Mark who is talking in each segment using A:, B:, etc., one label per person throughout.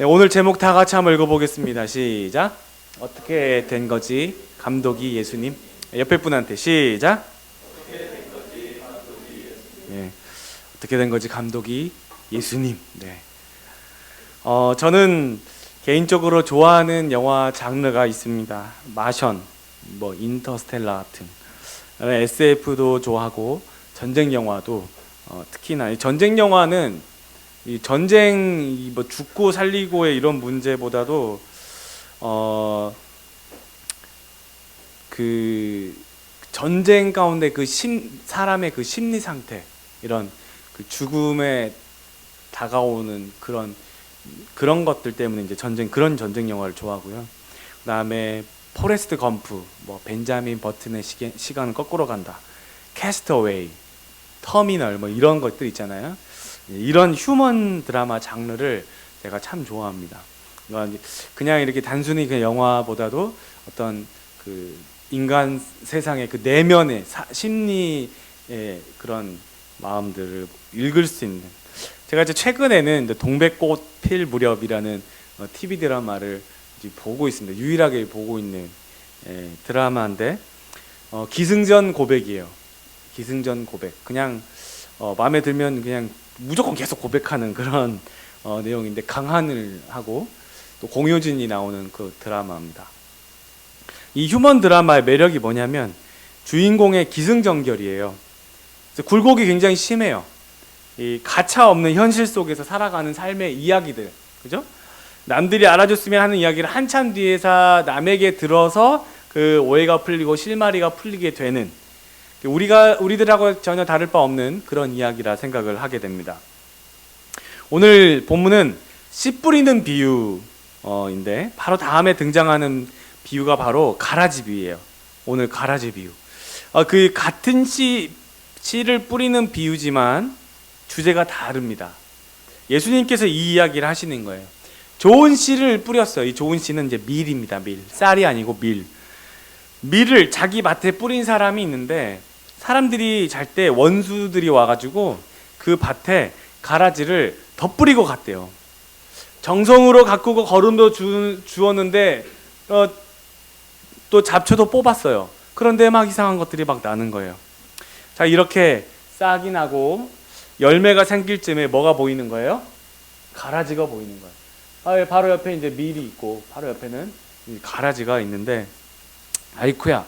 A: 네, 오늘 제목 다 같이 한번 읽어보겠습니다. 시작. 어떻게 된 거지 감독이 예수님. 옆에 분한테 시작. 네, 어떻게 된 거지 감독이 예수님. 네. 저는 개인적으로 좋아하는 영화 장르가 있습니다. 마션, 뭐 인터스텔라 같은 SF도 좋아하고 전쟁 영화도 특히나 이 전쟁 영화는 이 전쟁 뭐 죽고 살리고의 이런 문제보다도 그 전쟁 가운데 그 사람의 그 심리 상태, 이런 그 죽음에 다가오는 그런 것들 때문에 이제 그런 전쟁 영화를 좋아하고요. 그다음에 포레스트 검프, 뭐 벤자민 버튼의 시간은 거꾸로 간다, 캐스터웨이, 터미널, 뭐 이런 것들 있잖아요. 이런 휴먼 드라마 장르를 제가 참 좋아합니다. 그냥 이렇게 단순히 그 영화보다도 어떤 그 인간 세상의 그 내면의 심리의 그런 마음들을 읽을 수 있는, 제가 이제 최근에는 이제 동백꽃 필 무렵이라는 TV 드라마를 이제 보고 있습니다. 유일하게 보고 있는 드라마인데 기승전 고백이에요. 기승전 고백. 그냥 마음에 들면 그냥 무조건 계속 고백하는 그런 내용인데, 강하늘하고 또 공효진이 나오는 그 드라마입니다. 이 휴먼 드라마의 매력이 뭐냐면 주인공의 기승전결이에요. 그래서 굴곡이 굉장히 심해요. 이 가차 없는 현실 속에서 살아가는 삶의 이야기들, 그죠? 남들이 알아줬으면 하는 이야기를 한참 뒤에서 남에게 들어서 그 오해가 풀리고 실마리가 풀리게 되는, 우리들하고 전혀 다를 바 없는 그런 이야기라 생각을 하게 됩니다. 오늘 본문은 씨 뿌리는 비유인데 바로 다음에 등장하는 비유가 바로 가라지 비유예요. 오늘 가라지 비유. 그 같은 씨를 뿌리는 비유지만 주제가 다릅니다. 예수님께서 이 이야기를 하시는 거예요. 좋은 씨를 뿌렸어요. 이 좋은 씨는 이제 밀입니다. 밀. 쌀이 아니고 밀. 밀을 자기 밭에 뿌린 사람이 있는데, 사람들이 잘 때 원수들이 와가지고 그 밭에 가라지를 덧뿌리고 갔대요. 정성으로 가꾸고 거름도 주었는데 또 잡초도 뽑았어요. 그런데 막 이상한 것들이 막 나는 거예요. 자, 이렇게 싹이 나고 열매가 생길 쯤에 뭐가 보이는 거예요? 가라지가 보이는 거예요. 바로 옆에 이제 밀이 있고 바로 옆에는 가라지가 있는데, 아이쿠야,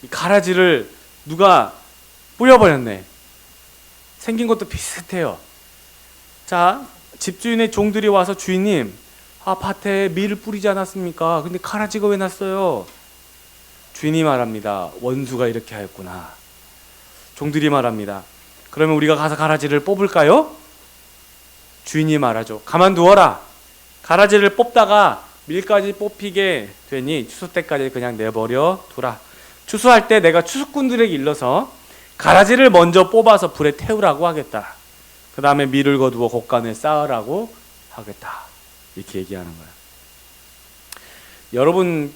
A: 이 가라지를 누가 뿌려버렸네. 생긴 것도 비슷해요. 자, 집주인의 종들이 와서 주인님, 밭에 밀을 뿌리지 않았습니까? 근데 가라지가 왜 났어요? 주인이 말합니다. 원수가 이렇게 하였구나. 종들이 말합니다. 그러면 우리가 가서 가라지를 뽑을까요? 주인이 말하죠. 가만두어라. 가라지를 뽑다가 밀까지 뽑히게 되니 추수 때까지 그냥 내버려 두라. 추수할 때 내가 추수꾼들에게 일러서 가라지를 먼저 뽑아서 불에 태우라고 하겠다. 그 다음에 밀을 거두어 곡간에 쌓으라고 하겠다. 이렇게 얘기하는 거예요. 여러분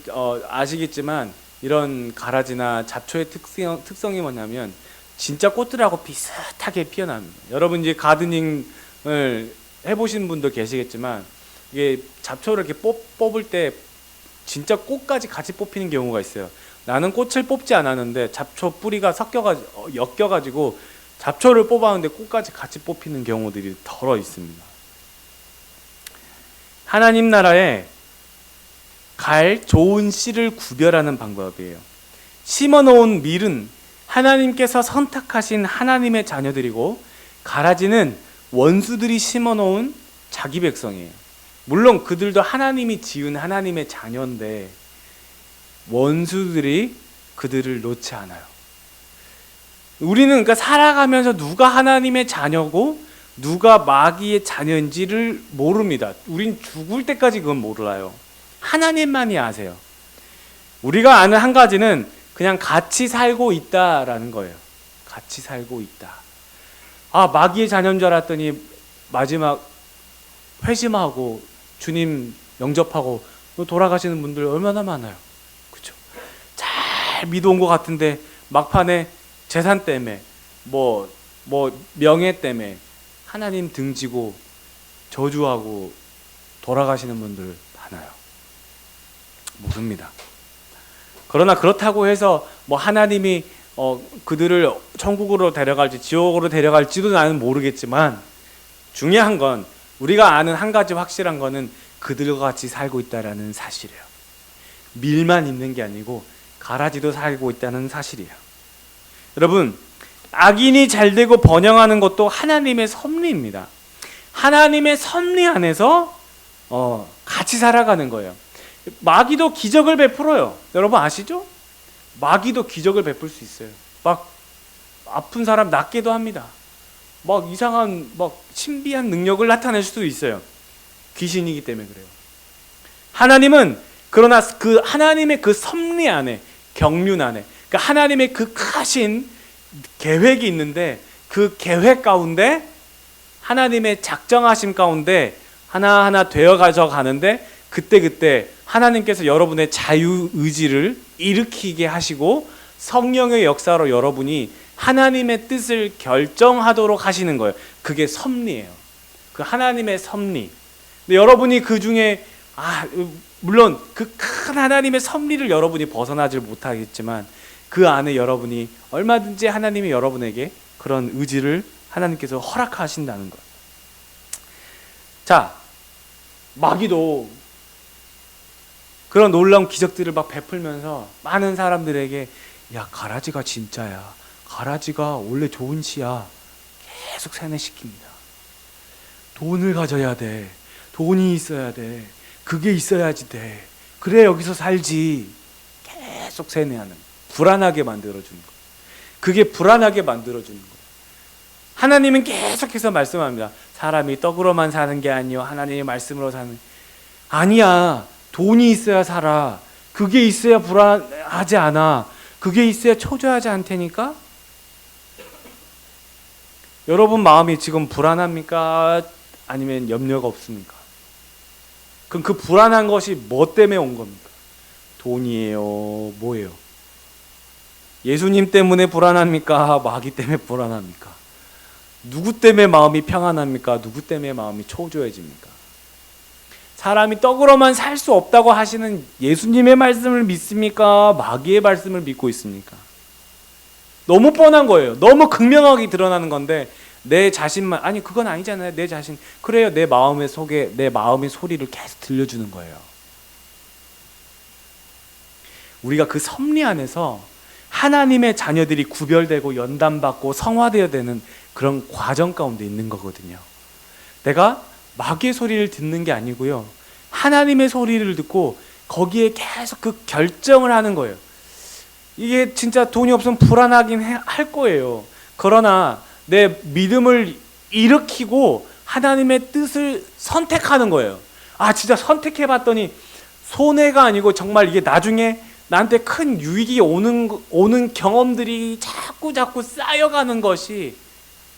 A: 아시겠지만 이런 가라지나 잡초의 특성이 뭐냐면 진짜 꽃들하고 비슷하게 피어납니다. 여러분 이제 가드닝을 해보신 분도 계시겠지만, 이게 잡초를 이렇게 뽑을 때 진짜 꽃까지 같이 뽑히는 경우가 있어요. 나는 꽃을 뽑지 않았는데 잡초 뿌리가 엮여가지고 잡초를 뽑았는데 꽃까지 같이 뽑히는 경우들이 덜어 있습니다. 하나님 나라에 갈 좋은 씨를 구별하는 방법이에요. 심어놓은 밀은 하나님께서 선택하신 하나님의 자녀들이고, 가라지는 원수들이 심어놓은 자기 백성이에요. 물론 그들도 하나님이 지은 하나님의 자녀인데 원수들이 그들을 놓지 않아요. 우리는 그러니까 살아가면서 누가 하나님의 자녀고 누가 마귀의 자녀인지를 모릅니다. 우린 죽을 때까지 그건 몰라요. 하나님만이 아세요. 우리가 아는 한 가지는 그냥 같이 살고 있다라는 거예요. 같이 살고 있다. 마귀의 자녀인 줄 알았더니 마지막 회심하고 주님 영접하고 돌아가시는 분들 얼마나 많아요. 그렇죠? 잘 믿어온 것 같은데 막판에 재산 때문에 뭐 명예 때문에 하나님 등지고 저주하고 돌아가시는 분들 많아요. 모릅니다. 그러나 그렇다고 해서 뭐 하나님이 그들을 천국으로 데려갈지 지옥으로 데려갈지도 나는 모르겠지만, 중요한 건 우리가 아는 한 가지 확실한 거는 그들과 같이 살고 있다라는 사실이에요. 밀만 있는 게 아니고 가라지도 살고 있다는 사실이에요. 여러분, 악인이 잘되고 번영하는 것도 하나님의 섭리입니다. 하나님의 섭리 안에서 같이 살아가는 거예요. 마귀도 기적을 베풀어요. 여러분 아시죠? 마귀도 기적을 베풀 수 있어요. 막 아픈 사람 낫게도 합니다. 막 이상한 막 신비한 능력을 나타낼 수도 있어요. 귀신이기 때문에 그래요. 하나님은 그러나 그 하나님의 그 섭리 안에, 경륜 안에, 그러니까 하나님의 그 크신 계획이 있는데, 그 계획 가운데 하나님의 작정하심 가운데 하나하나 되어 가져가는데, 그때 하나님께서 여러분의 자유의지를 일으키게 하시고 성령의 역사로 여러분이 하나님의 뜻을 결정하도록 하시는 거예요. 그게 섭리예요. 그 하나님의 섭리. 근데 여러분이 그 중에 물론 그 큰 하나님의 섭리를 여러분이 벗어나질 못하겠지만, 그 안에 여러분이 얼마든지 하나님이 여러분에게 그런 의지를 하나님께서 허락하신다는 거예요. 자, 마귀도 그런 놀라운 기적들을 막 베풀면서 많은 사람들에게, 야, 가라지가 진짜야, 가라지가 원래 좋은 씨야, 계속 세뇌시킵니다. 돈을 가져야 돼, 돈이 있어야 돼, 그게 있어야지 돼, 그래 여기서 살지. 계속 세뇌하는, 불안하게 만들어주는 거. 그게 불안하게 만들어주는 거. 하나님은 계속해서 말씀합니다. 사람이 떡으로만 사는 게 아니요 하나님의 말씀으로 사는. 아니야, 돈이 있어야 살아. 그게 있어야 불안하지 않아. 그게 있어야 초조하지 않다니까. 여러분 마음이 지금 불안합니까? 아니면 염려가 없습니까? 그럼 그 불안한 것이 뭐 때문에 온 겁니까? 돈이에요? 뭐예요? 예수님 때문에 불안합니까? 마귀 때문에 불안합니까? 누구 때문에 마음이 평안합니까? 누구 때문에 마음이 초조해집니까? 사람이 떡으로만 살 수 없다고 하시는 예수님의 말씀을 믿습니까? 마귀의 말씀을 믿고 있습니까? 너무 뻔한 거예요. 너무 극명하게 드러나는 건데, 내 자신만, 아니 그건 아니잖아요. 내 자신, 그래요. 내 마음의 속에 내 마음의 소리를 계속 들려주는 거예요. 우리가 그 섭리 안에서 하나님의 자녀들이 구별되고 연단받고 성화되어야 되는 그런 과정 가운데 있는 거거든요. 내가 마귀의 소리를 듣는 게 아니고요, 하나님의 소리를 듣고 거기에 계속 그 결정을 하는 거예요. 이게 진짜 돈이 없으면 불안하긴 할 거예요. 그러나 내 믿음을 일으키고 하나님의 뜻을 선택하는 거예요. 진짜 선택해봤더니 손해가 아니고 정말 이게 나중에 나한테 큰 유익이 오는 경험들이 자꾸 쌓여가는 것이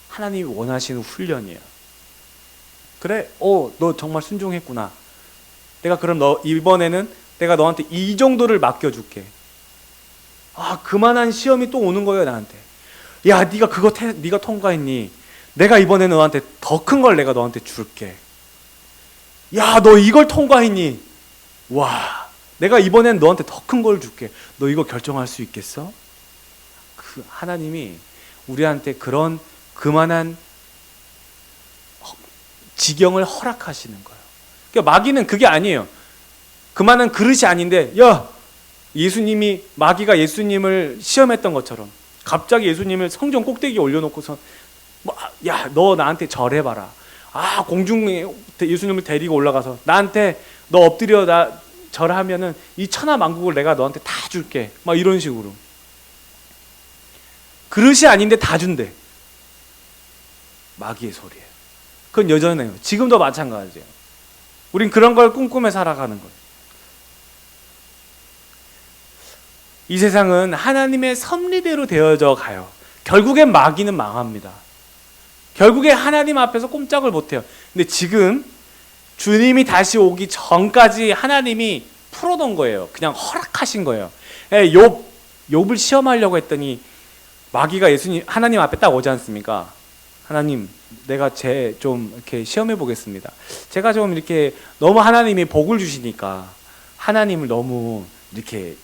A: 하나님이 원하시는 훈련이에요. 그래, 너 정말 순종했구나. 내가 그럼 너 이번에는 내가 너한테 이 정도를 맡겨줄게. 그만한 시험이 또 오는 거예요, 나한테. 야, 네가 네가 통과했니? 내가 이번에 너한테 더 큰 걸 내가 너한테 줄게. 야, 너 이걸 통과했니? 와, 내가 이번엔 너한테 더 큰 걸 줄게. 너 이거 결정할 수 있겠어? 그 하나님이 우리한테 그만한 지경을 허락하시는 거예요. 그러니까 마귀는 그게 아니에요. 그만한 그릇이 아닌데, 야, 마귀가 예수님을 시험했던 것처럼 갑자기 예수님을 성전 꼭대기에 올려놓고서, 야, 너 나한테 절해봐라. 공중에 예수님을 데리고 올라가서 나한테 너 엎드려 나 절하면은 이 천하 만국을 내가 너한테 다 줄게. 막 이런 식으로. 그릇이 아닌데 다 준대. 마귀의 소리예요. 그건 여전해요. 지금도 마찬가지예요. 우린 그런 걸 꿈꾸며 살아가는 거예요. 이 세상은 하나님의 섭리대로 되어져 가요. 결국엔 마귀는 망합니다. 결국에 하나님 앞에서 꼼짝을 못해요. 근데 지금 주님이 다시 오기 전까지 하나님이 풀어놓은 거예요. 그냥 허락하신 거예요. 욥을 시험하려고 했더니 마귀가 하나님 앞에 딱 오지 않습니까? 하나님, 내가 좀 이렇게 시험해 보겠습니다. 제가 좀 이렇게 너무 하나님이 복을 주시니까 하나님을 너무 이렇게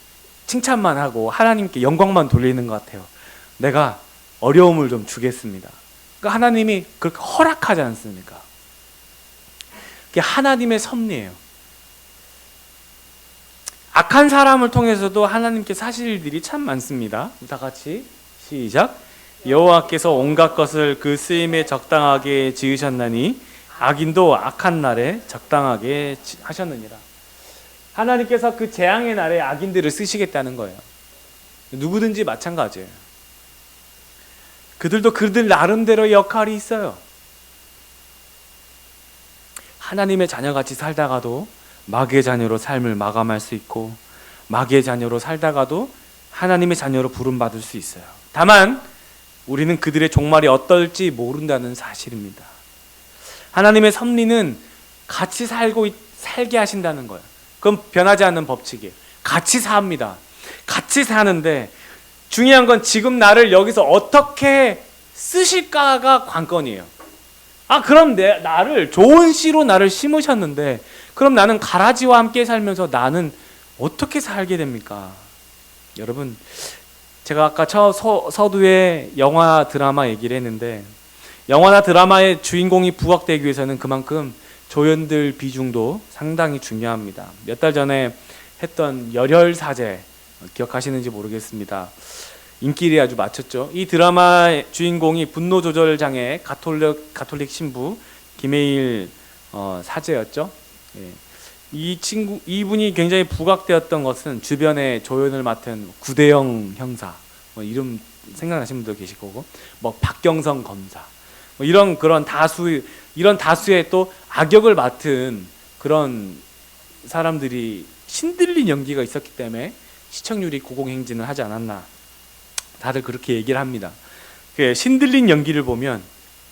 A: 칭찬만 하고 하나님께 영광만 돌리는 것 같아요. 내가 어려움을 좀 주겠습니다. 그러니까 하나님이 그렇게 허락하지 않습니까? 그게 하나님의 섭리예요. 악한 사람을 통해서도 하나님께 하실 일들이 참 많습니다. 다 같이 시작. 여호와께서 온갖 것을 그 쓰임에 적당하게 지으셨나니 악인도 악한 날에 적당하게 하셨느니라. 하나님께서 그 재앙의 날에 악인들을 쓰시겠다는 거예요. 누구든지 마찬가지예요. 그들도 그들 나름대로의 역할이 있어요. 하나님의 자녀같이 살다가도 마귀의 자녀로 삶을 마감할 수 있고, 마귀의 자녀로 살다가도 하나님의 자녀로 부름받을 수 있어요. 다만 우리는 그들의 종말이 어떨지 모른다는 사실입니다. 하나님의 섭리는 같이 살게 하신다는 거예요. 그건 변하지 않는 법칙이에요. 같이 삽니다. 같이 사는데 중요한 건 지금 나를 여기서 어떻게 쓰실까가 관건이에요. 그럼 나를 좋은 씨로 나를 심으셨는데 그럼 나는 가라지와 함께 살면서 나는 어떻게 살게 됩니까? 여러분, 제가 아까 서두에 영화 드라마 얘기를 했는데, 영화나 드라마의 주인공이 부각되기 위해서는 그만큼 조연들 비중도 상당히 중요합니다. 몇 달 전에 했던 열혈사제 기억하시는지 모르겠습니다. 인기를 아주 맞췄죠. 이 드라마의 주인공이 분노 조절 장애 가톨릭 신부 김해일 사제였죠. 예. 이분이 굉장히 부각되었던 것은 주변에 조연을 맡은 구대영 형사, 이름 생각나시는 분도 계실 거고, 박경성 검사, 이런 다수의 또 악역을 맡은 그런 사람들이 신들린 연기가 있었기 때문에 시청률이 고공행진을 하지 않았나, 다들 그렇게 얘기를 합니다. 신들린 연기를 보면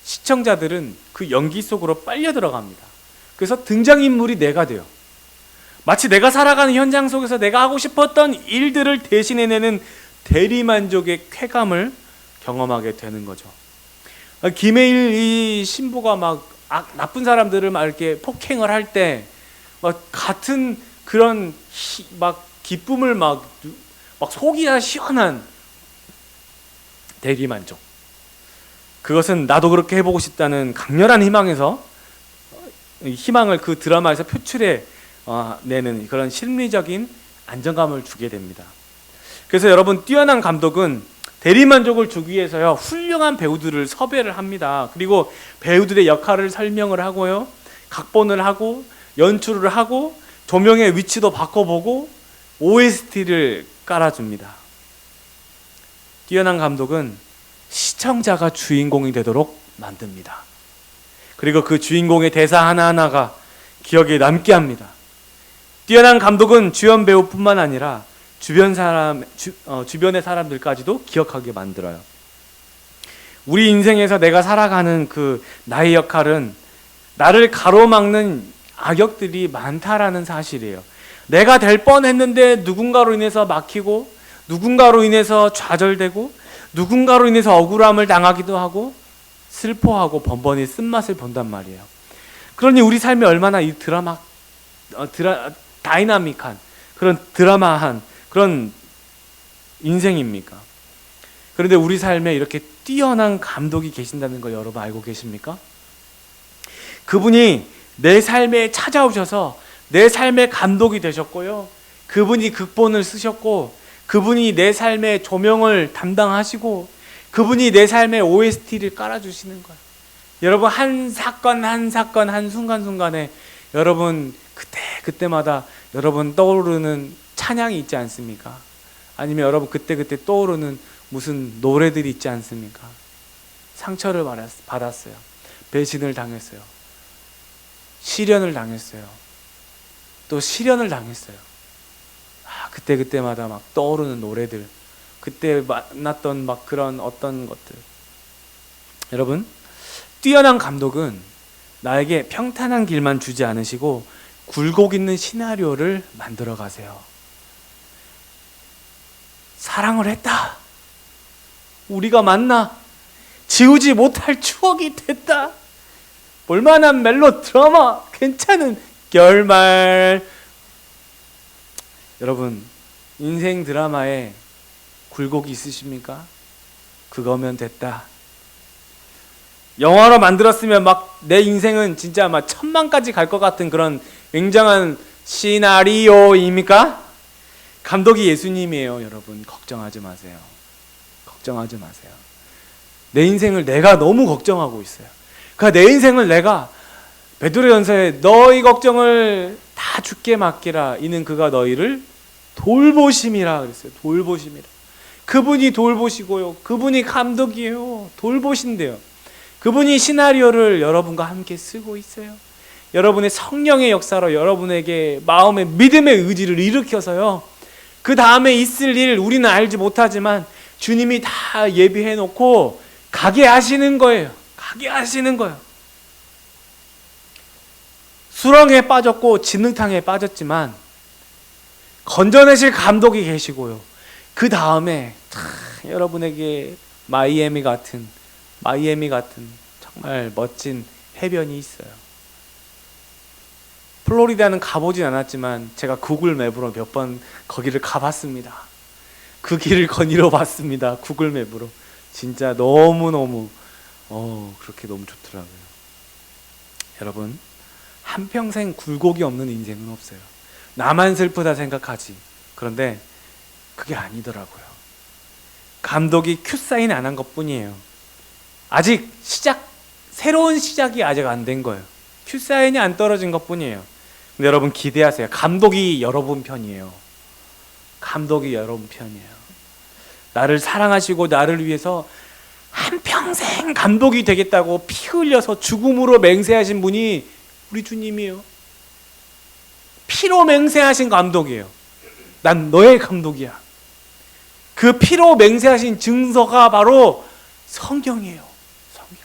A: 시청자들은 그 연기 속으로 빨려 들어갑니다. 그래서 등장인물이 내가 돼요. 마치 내가 살아가는 현장 속에서 내가 하고 싶었던 일들을 대신해내는 대리만족의 쾌감을 경험하게 되는 거죠. 김해일 이 신부가 나쁜 사람들을 이렇게 폭행을 할 때 같은 그런 기쁨을 속이 다 시원한 대리만족. 그것은 나도 그렇게 해보고 싶다는 강렬한 희망을 그 드라마에서 표출해 내는 그런 심리적인 안정감을 주게 됩니다. 그래서 여러분, 뛰어난 감독은 대리만족을 주기 위해서요, 훌륭한 배우들을 섭외를 합니다. 그리고 배우들의 역할을 설명을 하고요, 각본을 하고 연출을 하고 조명의 위치도 바꿔보고 OST를 깔아줍니다. 뛰어난 감독은 시청자가 주인공이 되도록 만듭니다. 그리고 그 주인공의 대사 하나하나가 기억에 남게 합니다. 뛰어난 감독은 주연 배우뿐만 아니라 주변의 사람들까지도 기억하게 만들어요. 우리 인생에서 내가 살아가는 나의 역할은 나를 가로막는 악역들이 많다라는 사실이에요. 내가 될 뻔했는데 누군가로 인해서 막히고, 누군가로 인해서 좌절되고, 누군가로 인해서 억울함을 당하기도 하고 슬퍼하고 번번이 쓴맛을 본단 말이에요. 그러니 우리 삶이 얼마나 이 다이나믹한 그런 드라마한 그런 인생입니까? 그런데 우리 삶에 이렇게 뛰어난 감독이 계신다는 걸 여러분 알고 계십니까? 그분이 내 삶에 찾아오셔서 내 삶의 감독이 되셨고요, 그분이 극본을 쓰셨고, 그분이 내 삶의 조명을 담당하시고, 그분이 내 삶의 OST를 깔아주시는 거예요. 여러분, 한 사건 한 순간순간에 여러분 그때마다 여러분 떠오르는 찬양이 있지 않습니까? 아니면 여러분 그때 떠오르는 무슨 노래들이 있지 않습니까? 상처를 받았어요. 배신을 당했어요. 시련을 당했어요. 또 시련을 당했어요. 그때마다 떠오르는 노래들, 그때 만났던 그런 어떤 것들. 여러분, 뛰어난 감독은 나에게 평탄한 길만 주지 않으시고 굴곡 있는 시나리오를 만들어 가세요. 사랑을 했다. 우리가 만나. 지우지 못할 추억이 됐다. 볼만한 멜로 드라마, 괜찮은 결말. 여러분, 인생 드라마에 굴곡이 있으십니까? 그거면 됐다. 영화로 만들었으면 막 내 인생은 진짜 막 1000만까지 갈 것 같은 그런 굉장한 시나리오입니까? 감독이 예수님이에요, 여러분. 걱정하지 마세요. 걱정하지 마세요. 내 인생을 내가 너무 걱정하고 있어요. 그러니까 내 인생을 내가 베드로전서에 너희 걱정을 다 주께 맡기라. 이는 그가 너희를 돌보심이라 그랬어요. 돌보심이라. 그분이 돌보시고요. 그분이 감독이에요. 돌보신대요. 그분이 시나리오를 여러분과 함께 쓰고 있어요. 여러분의 성령의 역사로 여러분에게 마음의 믿음의 의지를 일으켜서요. 그 다음에 있을 일 우리는 알지 못하지만 주님이 다 예비해 놓고 가게 하시는 거예요. 가게 하시는 거예요. 수렁에 빠졌고 진흙탕에 빠졌지만 건져내실 감독이 계시고요. 그 다음에 여러분에게 마이애미 같은 정말 멋진 해변이 있어요. 플로리다는 가보진 않았지만 제가 구글 맵으로 몇 번 거기를 가봤습니다. 그 길을 거닐어 봤습니다. 구글 맵으로. 진짜 너무너무 그렇게 너무 좋더라고요. 여러분, 한평생 굴곡이 없는 인생은 없어요. 나만 슬프다 생각하지. 그런데 그게 아니더라고요. 감독이 큐사인 안 한 것뿐이에요. 아직 새로운 시작이 아직 안 된 거예요. 큐사인이 안 떨어진 것뿐이에요. 근데 여러분 기대하세요. 감독이 여러분 편이에요. 감독이 여러분 편이에요. 나를 사랑하시고 나를 위해서 한평생 감독이 되겠다고 피 흘려서 죽음으로 맹세하신 분이 우리 주님이에요. 피로 맹세하신 감독이에요. 난 너의 감독이야. 그 피로 맹세하신 증서가 바로 성경이에요. 성경.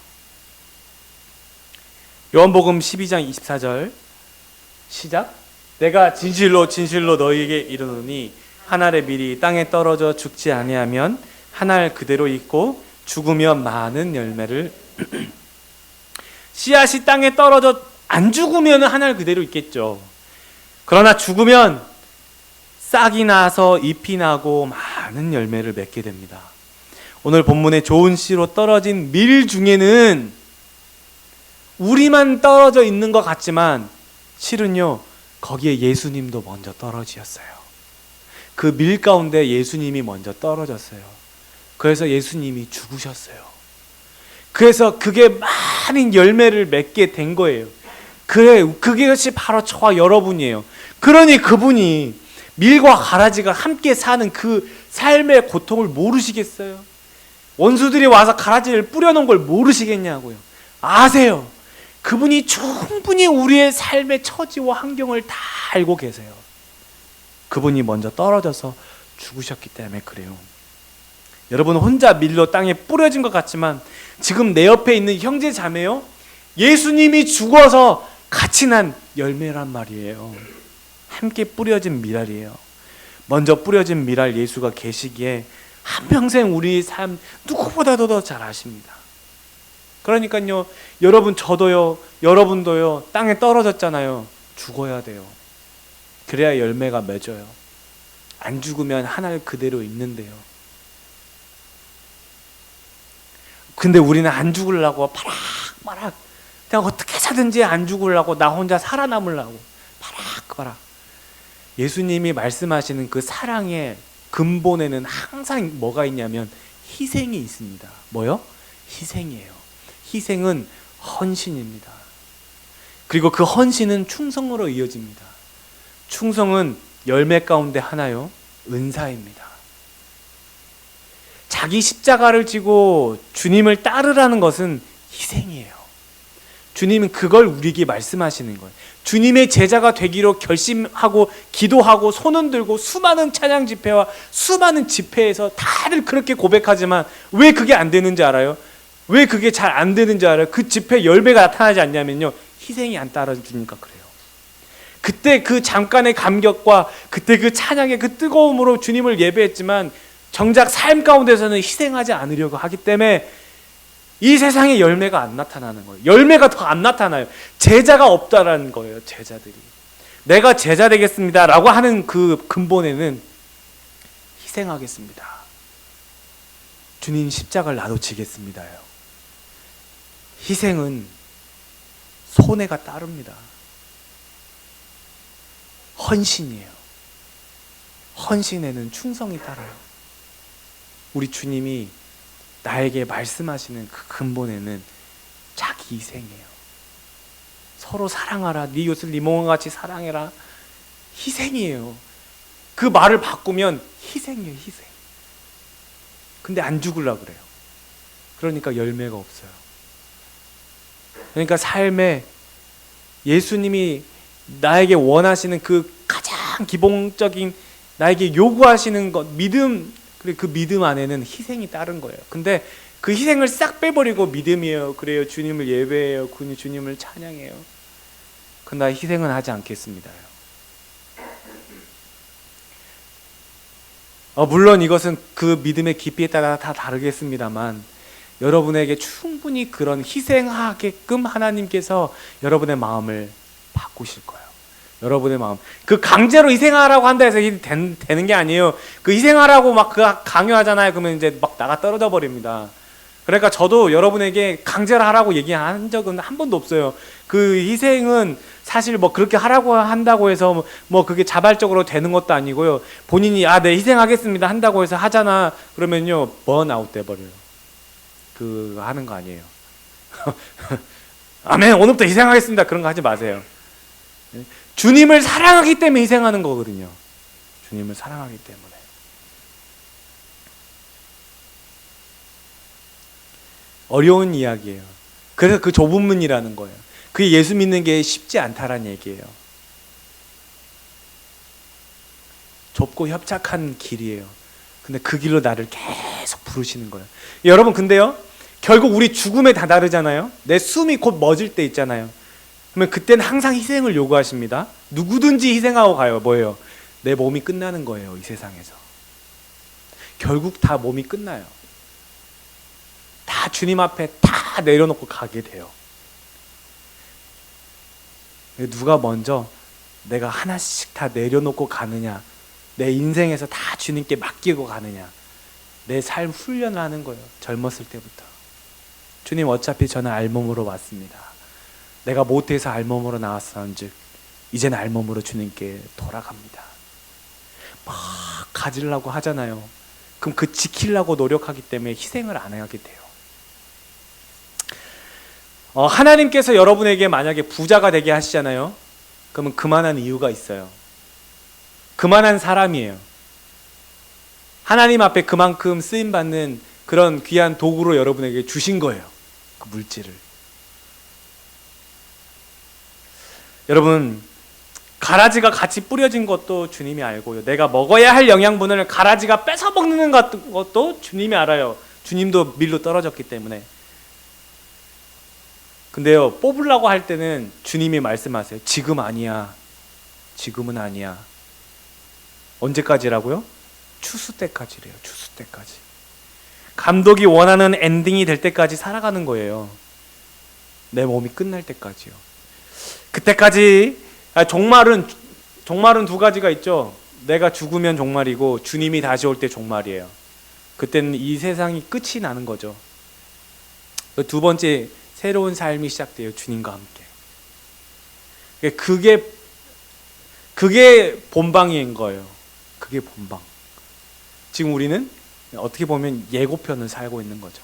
A: 요한복음 12장 24절 시작. 내가 진실로 진실로 너희에게 이르노니 한 알의 밀이 땅에 떨어져 죽지 아니하면 한 알 그대로 있고 죽으면 많은 열매를 씨앗이 땅에 떨어져 안 죽으면 한 알 그대로 있겠죠. 그러나 죽으면 싹이 나서 잎이 나고 많은 열매를 맺게 됩니다. 오늘 본문에 좋은 씨로 떨어진 밀 중에는 우리만 떨어져 있는 것 같지만 실은요, 거기에 예수님도 먼저 떨어지셨어요. 그 밀 가운데 예수님이 먼저 떨어졌어요. 그래서 예수님이 죽으셨어요. 그래서 그게 많은 열매를 맺게 된 거예요. 그것이 바로 저와 여러분이에요. 그러니 그분이 밀과 가라지가 함께 사는 그 삶의 고통을 모르시겠어요? 원수들이 와서 가라지를 뿌려놓은 걸 모르시겠냐고요. 아세요. 그분이 충분히 우리의 삶의 처지와 환경을 다 알고 계세요. 그분이 먼저 떨어져서 죽으셨기 때문에 그래요. 여러분 혼자 밀로 땅에 뿌려진 것 같지만 지금 내 옆에 있는 형제 자매요, 예수님이 죽어서 같이 난 열매란 말이에요. 함께 뿌려진 밀알이에요. 먼저 뿌려진 밀알 예수가 계시기에 한평생 우리 삶 누구보다도 더 잘 아십니다. 그러니까요, 여러분 저도요, 여러분도요, 땅에 떨어졌잖아요. 죽어야 돼요. 그래야 열매가 맺어요. 안 죽으면 한 알 그대로 있는데요. 근데 우리는 안 죽으려고 바락바락 그냥 어떻게 사든지 안 죽으려고 나 혼자 살아남으려고 바락바락. 예수님이 말씀하시는 그 사랑의 근본에는 항상 뭐가 있냐면 희생이 있습니다. 뭐요? 희생이에요. 희생은 헌신입니다. 그리고 그 헌신은 충성으로 이어집니다. 충성은 열매 가운데 하나요, 은사입니다. 자기 십자가를 지고 주님을 따르라는 것은 희생이에요. 주님은 그걸 우리에게 말씀하시는 거예요. 주님의 제자가 되기로 결심하고 기도하고 손은 들고 수많은 찬양 집회와 수많은 집회에서 다들 그렇게 고백하지만 왜 그게 안 되는지 알아요? 왜 그게 잘 안 되는지 알아요? 그 집회 열매가 나타나지 않냐면요, 희생이 안 따라주니까 그래요. 그때 그 잠깐의 감격과 그때 그 찬양의 그 뜨거움으로 주님을 예배했지만 정작 삶 가운데서는 희생하지 않으려고 하기 때문에 이 세상에 열매가 안 나타나는 거예요. 열매가 더 안 나타나요. 제자가 없다라는 거예요. 제자들이. 내가 제자 되겠습니다 라고 하는 그 근본에는 희생하겠습니다, 주님 십자가를 나도 지겠습니다요. 희생은 손해가 따릅니다. 헌신이에요. 헌신에는 충성이 따라요. 우리 주님이 나에게 말씀하시는 그 근본에는 자기 희생이에요. 서로 사랑하라, 네 이웃을 네 몸과 같이 사랑해라. 희생이에요. 그 말을 바꾸면 희생이에요, 희생. 근데 안 죽으려고 그래요. 그러니까 열매가 없어요. 그러니까 삶에 예수님이 나에게 원하시는 그 가장 기본적인 나에게 요구하시는 것, 믿음, 그리고 그 믿음 안에는 희생이 따른 거예요. 근데 그 희생을 싹 빼버리고 믿음이에요, 그래요, 주님을 예배해요, 주님을 찬양해요. 그러나 희생은 하지 않겠습니다요. 물론 이것은 그 믿음의 깊이에 따라 다 다르겠습니다만 여러분에게 충분히 그런 희생하게끔 하나님께서 여러분의 마음을 바꾸실 거예요. 여러분의 마음. 그 강제로 희생하라고 한다 해서 되는 게 아니에요. 그 희생하라고 막 강요하잖아요. 그러면 이제 막 나가 떨어져 버립니다. 그러니까 저도 여러분에게 강제로 하라고 얘기한 적은 한 번도 없어요. 그 희생은 사실 뭐 그렇게 하라고 한다고 해서 뭐 그게 자발적으로 되는 것도 아니고요. 본인이 네 희생하겠습니다 한다고 해서 하잖아. 그러면요 번아웃 돼버려요. 그 하는 거 아니에요. 아멘, 오늘부터 희생하겠습니다 그런 거 하지 마세요. 주님을 사랑하기 때문에 희생하는 거거든요. 주님을 사랑하기 때문에. 어려운 이야기예요. 그래서 그 좁은 문이라는 거예요. 그게 예수 믿는 게 쉽지 않다라는 얘기예요. 좁고 협착한 길이에요. 근데 그 길로 나를 계속 부르시는 거예요. 여러분, 근데요, 결국 우리 죽음에 다다르잖아요. 내 숨이 곧 멎을 때 있잖아요. 그러면 그때는 항상 희생을 요구하십니다. 누구든지 희생하고 가요. 뭐예요? 내 몸이 끝나는 거예요, 이 세상에서. 결국 다 몸이 끝나요. 다 주님 앞에 다 내려놓고 가게 돼요. 누가 먼저 내가 하나씩 다 내려놓고 가느냐, 내 인생에서 다 주님께 맡기고 가느냐, 내 삶 훈련을 하는 거예요. 젊었을 때부터. 주님, 어차피 저는 알몸으로 왔습니다. 내가 모태에서 알몸으로 나왔었는즉 이제는 알몸으로 주님께 돌아갑니다. 막 가지려고 하잖아요. 그럼 그 지키려고 노력하기 때문에 희생을 안 하게 돼요. 하나님께서 여러분에게 만약에 부자가 되게 하시잖아요. 그러면 그만한 이유가 있어요. 그만한 사람이에요. 하나님 앞에 그만큼 쓰임받는 그런 귀한 도구로 여러분에게 주신 거예요. 그 물질을. 여러분, 가라지가 같이 뿌려진 것도 주님이 알고요. 내가 먹어야 할 영양분을 가라지가 뺏어 먹는 것도 주님이 알아요. 주님도 밀로 떨어졌기 때문에. 근데요, 뽑으려고 할 때는 주님이 말씀하세요. 지금 아니야. 지금은 아니야. 언제까지라고요? 추수 때까지래요. 추수 때까지. 감독이 원하는 엔딩이 될 때까지 살아가는 거예요. 내 몸이 끝날 때까지요. 그때까지 종말은 두 가지가 있죠. 내가 죽으면 종말이고 주님이 다시 올 때 종말이에요. 그때는 이 세상이 끝이 나는 거죠. 두 번째, 새로운 삶이 시작돼요. 주님과 함께. 그게 본방인 거예요. 그게 본방. 지금 우리는 어떻게 보면 예고편을 살고 있는 거죠.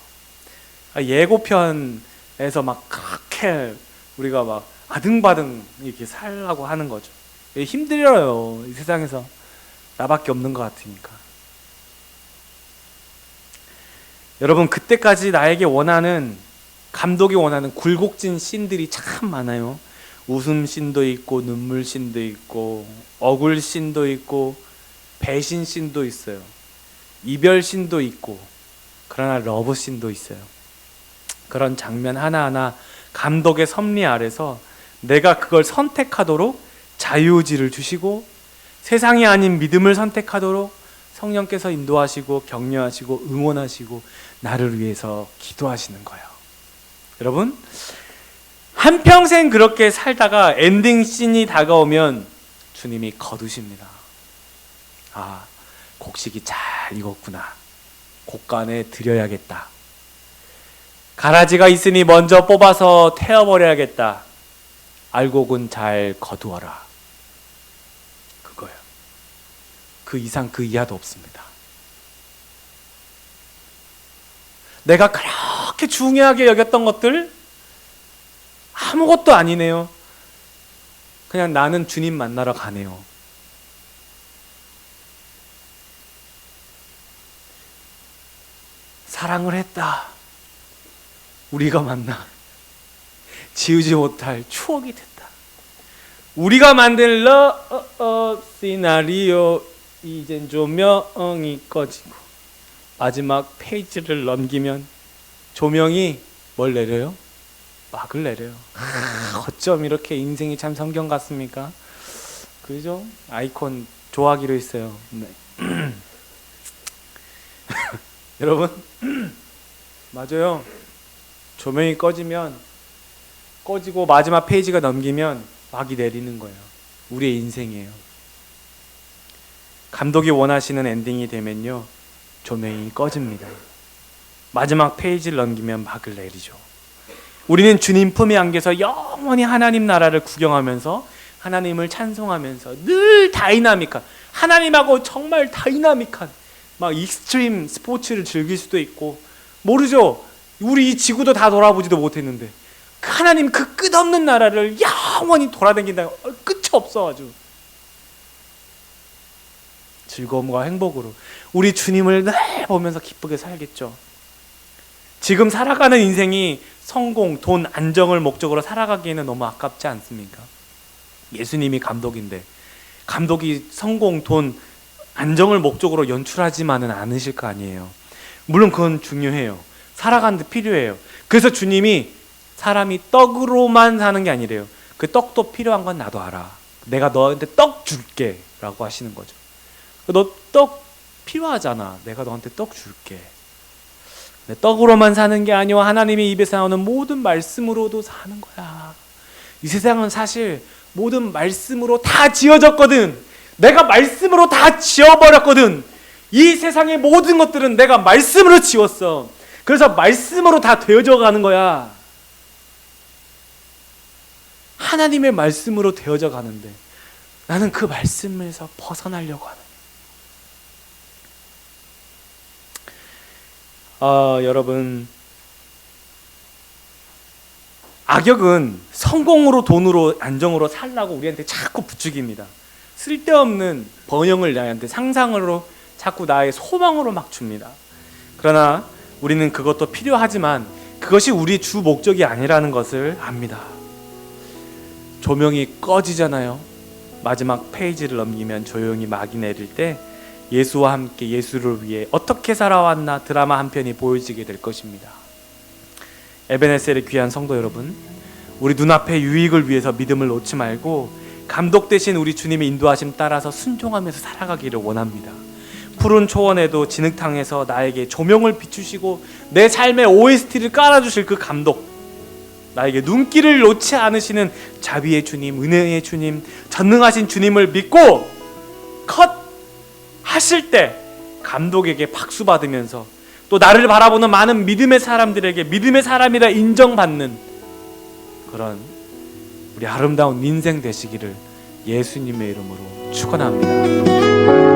A: 예고편에서 막 그렇게 우리가 막 아등바등 이렇게 살라고 하는 거죠. 힘들어요. 이 세상에서 나밖에 없는 것 같으니까. 여러분, 그때까지 나에게 감독이 원하는 굴곡진 씬들이 참 많아요. 웃음 씬도 있고, 눈물 씬도 있고, 억울 씬도 있고, 배신 씬도 있어요. 이별 씬도 있고, 그러나 러브 씬도 있어요. 그런 장면 하나하나 감독의 섭리 아래서 내가 그걸 선택하도록 자유의지를 주시고, 세상이 아닌 믿음을 선택하도록 성령께서 인도하시고 격려하시고 응원하시고 나를 위해서 기도하시는 거예요. 여러분, 한평생 그렇게 살다가 엔딩 씬이 다가오면 주님이 거두십니다. 아, 곡식이 잘 익었구나. 곡간에 드려야겠다. 가라지가 있으니 먼저 뽑아서 태워버려야겠다. 알곡은 잘 거두어라. 그거예요. 그 이상 그 이하도 없습니다. 내가 그렇게 중요하게 여겼던 것들 아무것도 아니네요. 그냥 나는 주님 만나러 가네요. 사랑을 했다. 우리가 만나 지우지 못할 추억이 됐다. 우리가 만든 시나리오 이젠 조명이 꺼지고 마지막 페이지를 넘기면 조명이 뭘 내려요? 막을 내려요. 어쩜 이렇게 인생이 참 성경 같습니까? 그죠? 아이콘 좋아하기로 했어요. 네. 여러분, 맞아요. 조명이 꺼지고 마지막 페이지가 넘기면 막이 내리는 거예요. 우리의 인생이에요. 감독이 원하시는 엔딩이 되면요, 조명이 꺼집니다. 마지막 페이지를 넘기면 막을 내리죠. 우리는 주님 품에 안겨서 영원히 하나님 나라를 구경하면서 하나님을 찬송하면서 늘 다이나믹한, 하나님하고 정말 다이나믹한 막 익스트림 스포츠를 즐길 수도 있고, 모르죠. 우리 이 지구도 다 돌아보지도 못했는데 그 하나님 그 끝없는 나라를 영원히 돌아다닌다. 끝이 없어. 아주 즐거움과 행복으로 우리 주님을 늘 보면서 기쁘게 살겠죠. 지금 살아가는 인생이 성공, 돈, 안정을 목적으로 살아가기에는 너무 아깝지 않습니까? 예수님이 감독인데 감독이 성공, 돈, 안정을 목적으로 연출하지만은 않으실 거 아니에요. 물론 그건 중요해요. 살아가는데 필요해요. 그래서 주님이 사람이 떡으로만 사는 게 아니래요. 그 떡도 필요한 건 나도 알아. 내가 너한테 떡 줄게 라고 하시는 거죠. 너 떡 필요하잖아. 내가 너한테 떡 줄게. 떡으로만 사는 게 아니고 하나님의 입에서 나오는 모든 말씀으로도 사는 거야. 이 세상은 사실 모든 말씀으로 다 지어졌거든. 내가 말씀으로 다 지어버렸거든. 이 세상의 모든 것들은 내가 말씀으로 지었어. 그래서 말씀으로 다 되어져 가는 거야. 하나님의 말씀으로 되어져 가는데 나는 그 말씀에서 벗어나려고 하는 거야. 여러분, 악역은 성공으로, 돈으로, 안정으로 살라고 우리한테 자꾸 부추깁니다. 쓸데없는 번영을 나한테 상상으로 자꾸 나의 소망으로 막 줍니다. 그러나 우리는 그것도 필요하지만 그것이 우리 주 목적이 아니라는 것을 압니다. 조명이 꺼지잖아요. 마지막 페이지를 넘기면 조용히 막이 내릴 때 예수와 함께 예수를 위해 어떻게 살아왔나 드라마 한 편이 보여지게 될 것입니다. 에베네셀의 귀한 성도 여러분, 우리 눈앞의 유익을 위해서 믿음을 놓지 말고 감독 대신 우리 주님의 인도하심 따라서 순종하면서 살아가기를 원합니다. 푸른 초원에도 진흙탕에서 나에게 조명을 비추시고 내 삶의 OST를 깔아주실 그 감독, 나에게 눈길을 놓지 않으시는 자비의 주님, 은혜의 주님, 전능하신 주님을 믿고 컷 하실 때 감독에게 박수 받으면서 또 나를 바라보는 많은 믿음의 사람들에게 믿음의 사람이라 인정받는 그런 우리 아름다운 인생 되시기를 예수님의 이름으로 축원합니다.